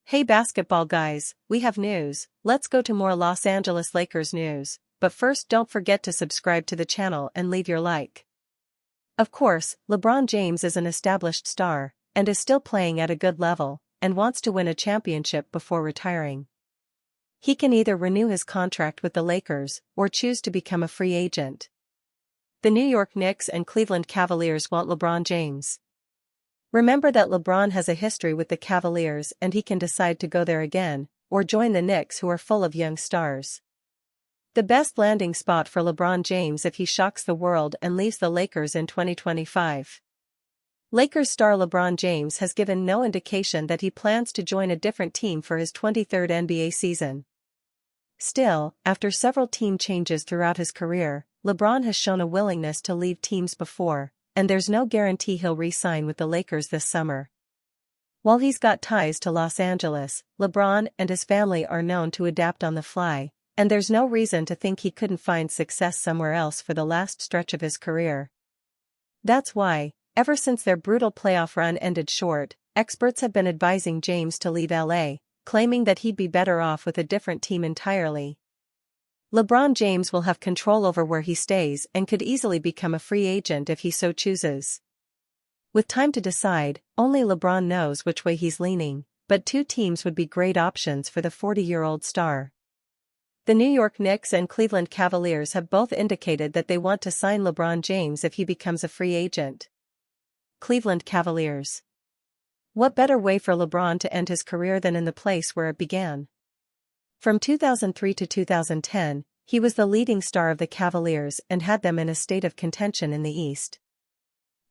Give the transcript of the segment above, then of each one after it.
Hey basketball guys, we have news. Let's go to more Los Angeles Lakers news, but first don't forget to subscribe to the channel and leave your like. Of course, LeBron James is an established star, and is still playing at a good level, and wants to win a championship before retiring. He can either renew his contract with the Lakers, or choose to become a free agent. The New York Knicks and Cleveland Cavaliers want LeBron James. Remember that LeBron has a history with the Cavaliers and he can decide to go there again, or join the Knicks who are full of young stars. The best landing spot for LeBron James if he shocks the world and leaves the Lakers in 2025. Lakers star LeBron James has given no indication that he plans to join a different team for his 23rd NBA season. Still, after several team changes throughout his career, LeBron has shown a willingness to leave teams before, and there's no guarantee he'll re-sign with the Lakers this summer. While he's got ties to Los Angeles, LeBron and his family are known to adapt on the fly, and there's no reason to think he couldn't find success somewhere else for the last stretch of his career. That's why, ever since their brutal playoff run ended short, experts have been advising James to leave LA, claiming that he'd be better off with a different team entirely. LeBron James will have control over where he stays and could easily become a free agent if he so chooses. With time to decide, only LeBron knows which way he's leaning, but two teams would be great options for the 40-year-old star. The New York Knicks and Cleveland Cavaliers have both indicated that they want to sign LeBron James if he becomes a free agent. Cleveland Cavaliers. What better way for LeBron to end his career than in the place where it began? From 2003 to 2010, he was the leading star of the Cavaliers and had them in a state of contention in the East.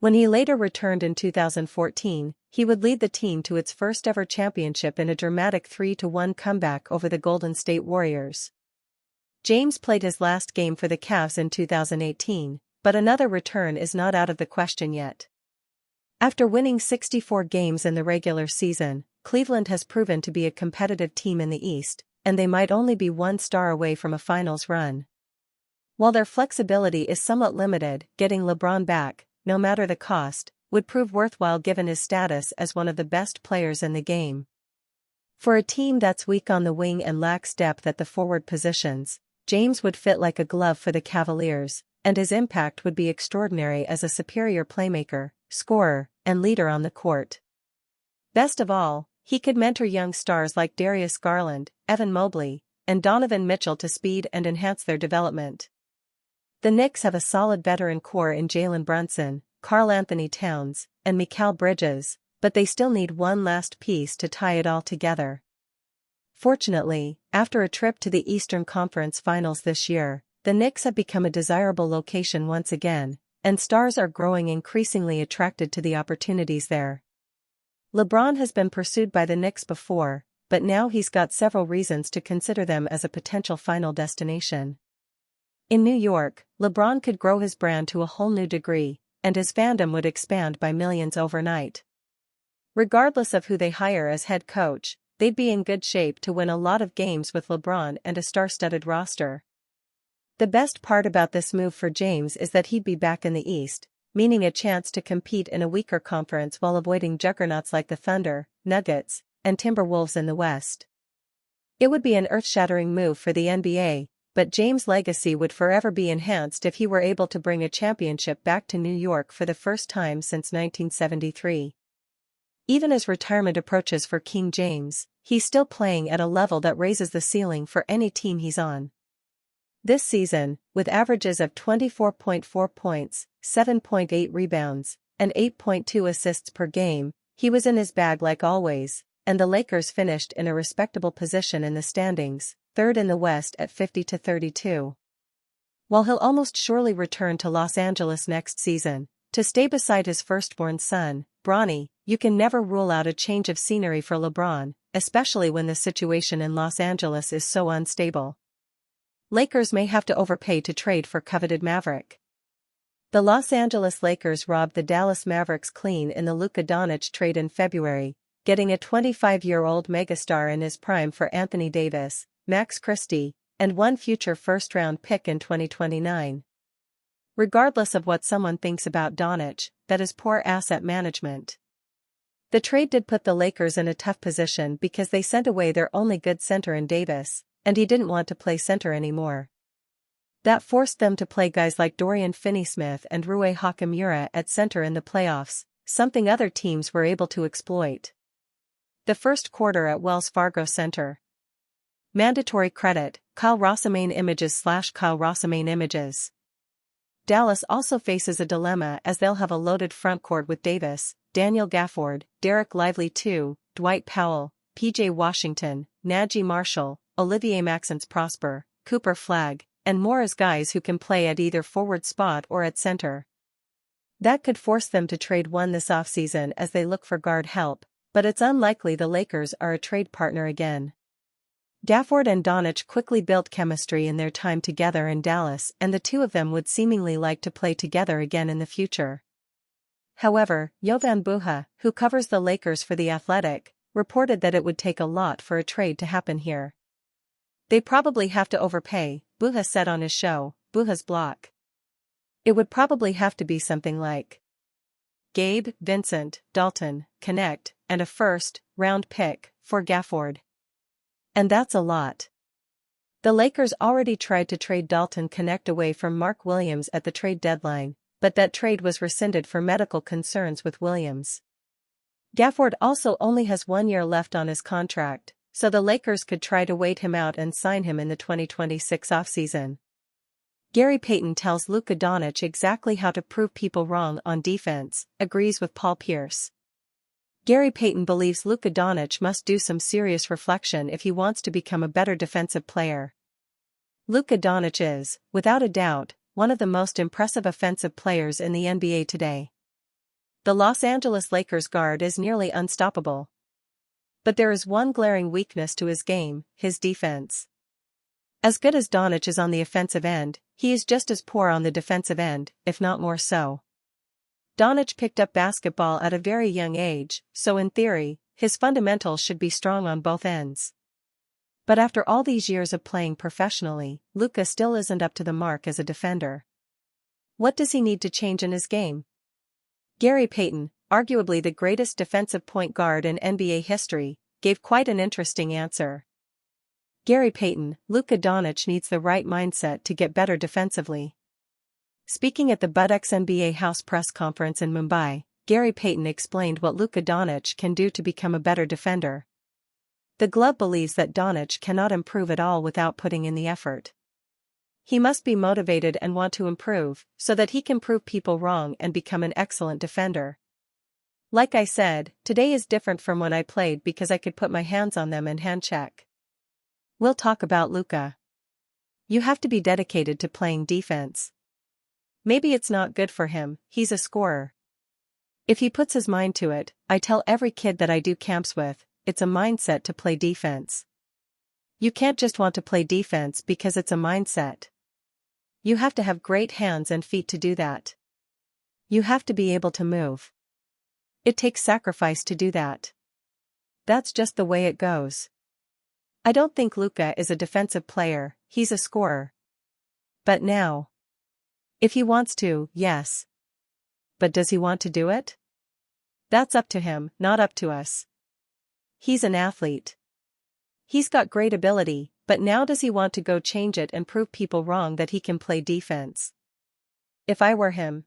When he later returned in 2014, he would lead the team to its first-ever championship in a dramatic 3-1 comeback over the Golden State Warriors. James played his last game for the Cavs in 2018, but another return is not out of the question yet. After winning 64 games in the regular season, Cleveland has proven to be a competitive team in the East, and they might only be one star away from a finals run. While their flexibility is somewhat limited, getting LeBron back, no matter the cost, would prove worthwhile given his status as one of the best players in the game. For a team that's weak on the wing and lacks depth at the forward positions, James would fit like a glove for the Cavaliers, and his impact would be extraordinary as a superior playmaker, scorer, and leader on the court. Best of all, he could mentor young stars like Darius Garland, Evan Mobley, and Donovan Mitchell to speed and enhance their development. The Knicks have a solid veteran core in Jalen Brunson, Karl Anthony Towns, and Mikal Bridges, but they still need one last piece to tie it all together. Fortunately, after a trip to the Eastern Conference Finals this year, the Knicks have become a desirable location once again, and stars are growing increasingly attracted to the opportunities there. LeBron has been pursued by the Knicks before, but now he's got several reasons to consider them as a potential final destination. In New York, LeBron could grow his brand to a whole new degree, and his fandom would expand by millions overnight. Regardless of who they hire as head coach, they'd be in good shape to win a lot of games with LeBron and a star-studded roster. The best part about this move for James is that he'd be back in the East, meaning a chance to compete in a weaker conference while avoiding juggernauts like the Thunder, Nuggets, and Timberwolves in the West. It would be an earth-shattering move for the NBA, but James' legacy would forever be enhanced if he were able to bring a championship back to New York for the first time since 1973. Even as retirement approaches for King James, he's still playing at a level that raises the ceiling for any team he's on. This season, with averages of 24.4 points, 7.8 rebounds, and 8.2 assists per game, he was in his bag like always, and the Lakers finished in a respectable position in the standings, third in the West at 50-32. While he'll almost surely return to Los Angeles next season, to stay beside his firstborn son, Bronny, you can never rule out a change of scenery for LeBron, especially when the situation in Los Angeles is so unstable. Lakers may have to overpay to trade for coveted Maverick. The Los Angeles Lakers robbed the Dallas Mavericks clean in the Luka Doncic trade in February, getting a 25-year-old megastar in his prime for Anthony Davis, Max Christie, and one future first-round pick in 2029. Regardless of what someone thinks about Doncic, that is poor asset management. The trade did put the Lakers in a tough position because they sent away their only good center in Davis, and he didn't want to play center anymore. That forced them to play guys like Dorian Finney-Smith and Rui Hachimura at center in the playoffs, something other teams were able to exploit. The first quarter at Wells Fargo Center. Mandatory credit, Kyle Rossamain Images/Kyle Rossamain Images. Dallas also faces a dilemma as they'll have a loaded frontcourt with Davis, Daniel Gafford, Derek Lively II, Dwight Powell, P.J. Washington, Najee Marshall, Olivier Maxence Prosper, Cooper Flagg, and more as guys who can play at either forward spot or at center. That could force them to trade one this offseason as they look for guard help, but it's unlikely the Lakers are a trade partner again. Gafford and Doncic quickly built chemistry in their time together in Dallas, and the two of them would seemingly like to play together again in the future. However, Jovan Buha, who covers the Lakers for The Athletic, reported that it would take a lot for a trade to happen here. They probably have to overpay, Buha said on his show, Buha's Block. It would probably have to be something like Gabe, Vincent, Dalton, Connect, and a first-round pick for Gafford. And that's a lot. The Lakers already tried to trade Dalton Connect away from Mark Williams at the trade deadline, but that trade was rescinded for medical concerns with Williams. Gafford also only has 1 year left on his contract, so the Lakers could try to wait him out and sign him in the 2026 offseason. Gary Payton tells Luka Doncic exactly how to prove people wrong on defense, agrees with Paul Pierce. Gary Payton believes Luka Doncic must do some serious reflection if he wants to become a better defensive player. Luka Doncic is, without a doubt, one of the most impressive offensive players in the NBA today. The Los Angeles Lakers guard is nearly unstoppable. But there is one glaring weakness to his game, his defense. As good as Doncic is on the offensive end, he is just as poor on the defensive end, if not more so. Doncic picked up basketball at a very young age, so in theory, his fundamentals should be strong on both ends. But after all these years of playing professionally, Luka still isn't up to the mark as a defender. What does he need to change in his game? Gary Payton, arguably the greatest defensive point guard in NBA history, gave quite an interesting answer. Gary Payton, Luka Doncic needs the right mindset to get better defensively. Speaking at the Buddux NBA House press conference in Mumbai, Gary Payton explained what Luka Doncic can do to become a better defender. The Glove believes that Doncic cannot improve at all without putting in the effort. He must be motivated and want to improve, so that he can prove people wrong and become an excellent defender. Like I said, today is different from when I played because I could put my hands on them and hand check. We'll talk about Luka. You have to be dedicated to playing defense. Maybe it's not good for him, he's a scorer. If he puts his mind to it, I tell every kid that I do camps with, it's a mindset to play defense. You can't just want to play defense because it's a mindset. You have to have great hands and feet to do that. You have to be able to move. It takes sacrifice to do that. That's just the way it goes. I don't think Luka is a defensive player, he's a scorer. But now, if he wants to, yes. But does he want to do it? That's up to him, not up to us. He's an athlete. He's got great ability, but now does he want to go change it and prove people wrong that he can play defense? If I were him.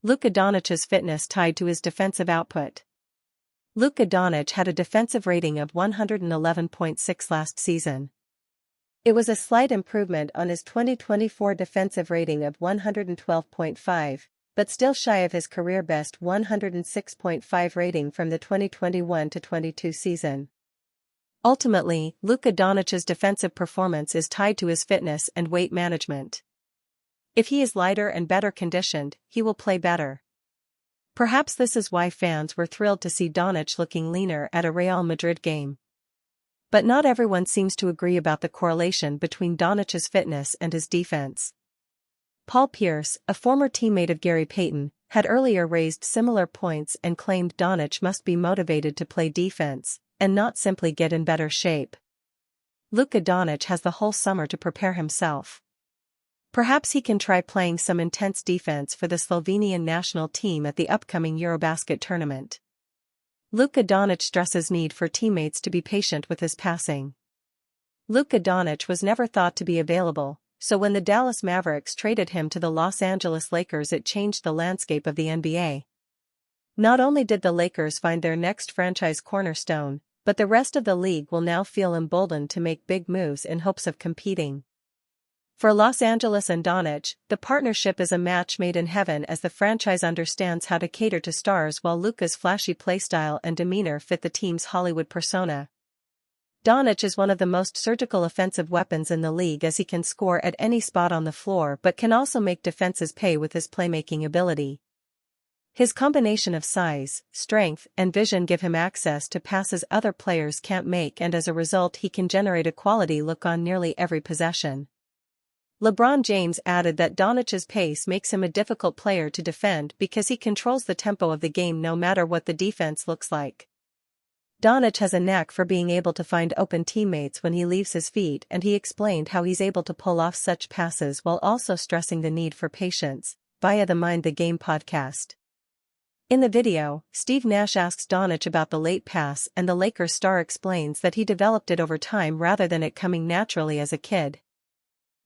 Luka Doncic's fitness tied to his defensive output. Luka Doncic had a defensive rating of 111.6 last season. It was a slight improvement on his 2024 defensive rating of 112.5, but still shy of his career-best 106.5 rating from the 2021-22 season. Ultimately, Luka Doncic's defensive performance is tied to his fitness and weight management. If he is lighter and better conditioned, he will play better. Perhaps this is why fans were thrilled to see Doncic looking leaner at a Real Madrid game. But not everyone seems to agree about the correlation between Doncic's fitness and his defense. Paul Pierce, a former teammate of Gary Payton, had earlier raised similar points and claimed Doncic must be motivated to play defense, and not simply get in better shape. Luka Doncic has the whole summer to prepare himself. Perhaps he can try playing some intense defense for the Slovenian national team at the upcoming Eurobasket tournament. Luka Doncic stresses need for teammates to be patient with his passing. Luka Doncic was never thought to be available, so when the Dallas Mavericks traded him to the Los Angeles Lakers, it changed the landscape of the NBA. Not only did the Lakers find their next franchise cornerstone, but the rest of the league will now feel emboldened to make big moves in hopes of competing. For Los Angeles and Doncic, the partnership is a match made in heaven as the franchise understands how to cater to stars while Luka's flashy playstyle and demeanor fit the team's Hollywood persona. Doncic is one of the most surgical offensive weapons in the league as he can score at any spot on the floor but can also make defenses pay with his playmaking ability. His combination of size, strength, and vision give him access to passes other players can't make, and as a result he can generate a quality look on nearly every possession. LeBron James added that Doncic's pace makes him a difficult player to defend because he controls the tempo of the game no matter what the defense looks like. Doncic has a knack for being able to find open teammates when he leaves his feet, and he explained how he's able to pull off such passes while also stressing the need for patience, via the Mind the Game podcast. In the video, Steve Nash asks Doncic about the late pass, and the Lakers star explains that he developed it over time rather than it coming naturally as a kid.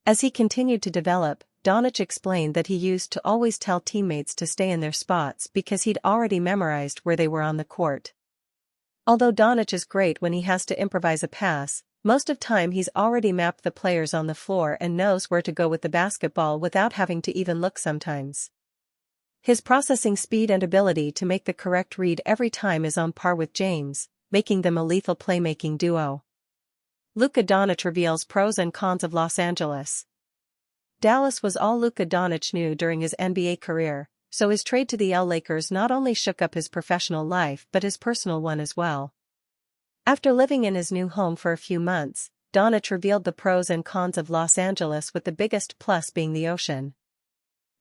As he continued to develop, Doncic explained that he used to always tell teammates to stay in their spots because he'd already memorized where they were on the court. Although Doncic is great when he has to improvise a pass, most of time he's already mapped the players on the floor and knows where to go with the basketball without having to even look sometimes. His processing speed and ability to make the correct read every time is on par with James, making them a lethal playmaking duo. Luka Doncic reveals pros and cons of Los Angeles. Dallas was all Luka Doncic knew during his NBA career, so his trade to the Lakers not only shook up his professional life but his personal one as well. After living in his new home for a few months, Doncic revealed the pros and cons of Los Angeles, with the biggest plus being the ocean.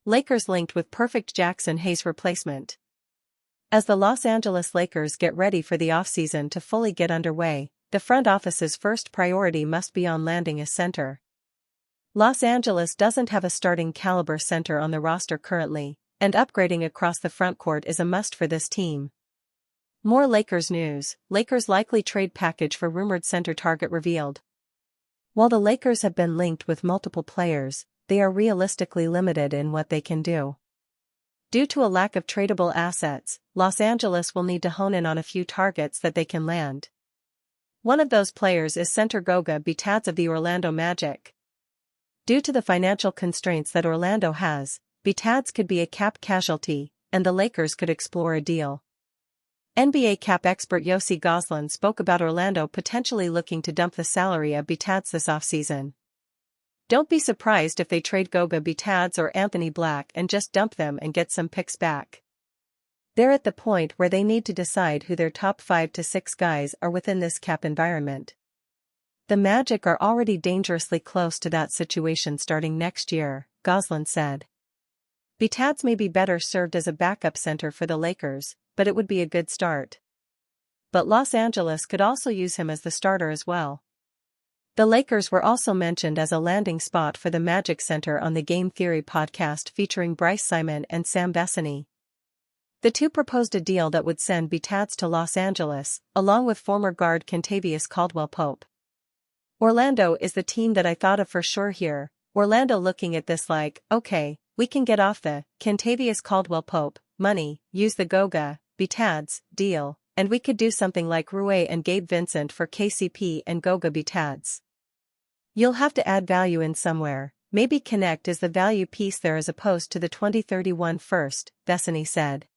Lakers linked with perfect Jackson Hayes replacement. As the Los Angeles Lakers get ready for the offseason to fully get underway, the front office's first priority must be on landing a center. Los Angeles doesn't have a starting caliber center on the roster currently, and upgrading across the frontcourt is a must for this team. More Lakers news: Lakers likely trade package for rumored center target revealed. While the Lakers have been linked with multiple players, they are realistically limited in what they can do. Due to a lack of tradable assets, Los Angeles will need to hone in on a few targets that they can land. One of those players is center Goga Bitadze of the Orlando Magic. Due to the financial constraints that Orlando has, Bitadze could be a cap casualty, and the Lakers could explore a deal. NBA cap expert Yossi Goslin spoke about Orlando potentially looking to dump the salary of Bitadze this offseason. Don't be surprised if they trade Goga Bitadze or Anthony Black and just dump them and get some picks back. They're at the point where they need to decide who their top 5 to 6 guys are within this cap environment. The Magic are already dangerously close to that situation starting next year, Goslin said. Bitadze may be better served as a backup center for the Lakers, but it would be a good start. But Los Angeles could also use him as the starter as well. The Lakers were also mentioned as a landing spot for the Magic center on the Game Theory podcast featuring Bryce Simon and Sam Vecenie. The two proposed a deal that would send Bitadze to Los Angeles, along with former guard Kentavious Caldwell-Pope. Orlando is the team that I thought of for sure here. Orlando looking at this like, okay, we can get off the Kentavious Caldwell-Pope money, use the Goga Bitadze deal, and we could do something like Rui and Gabe Vincent for KCP and Goga Bitadze. You'll have to add value in somewhere, maybe Connect is the value piece there as opposed to the 2031 first, Vecenie said.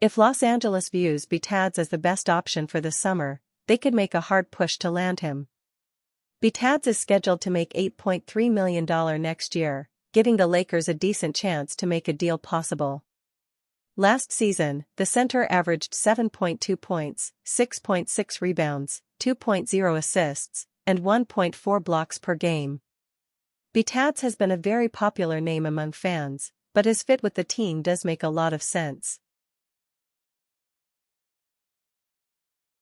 If Los Angeles views Bitadze as the best option for the summer, they could make a hard push to land him. Bitadze is scheduled to make $8.3 million next year, giving the Lakers a decent chance to make a deal possible. Last season, the center averaged 7.2 points, 6.6 rebounds, 2.0 assists, and 1.4 blocks per game. Bitadze has been a very popular name among fans, but his fit with the team does make a lot of sense.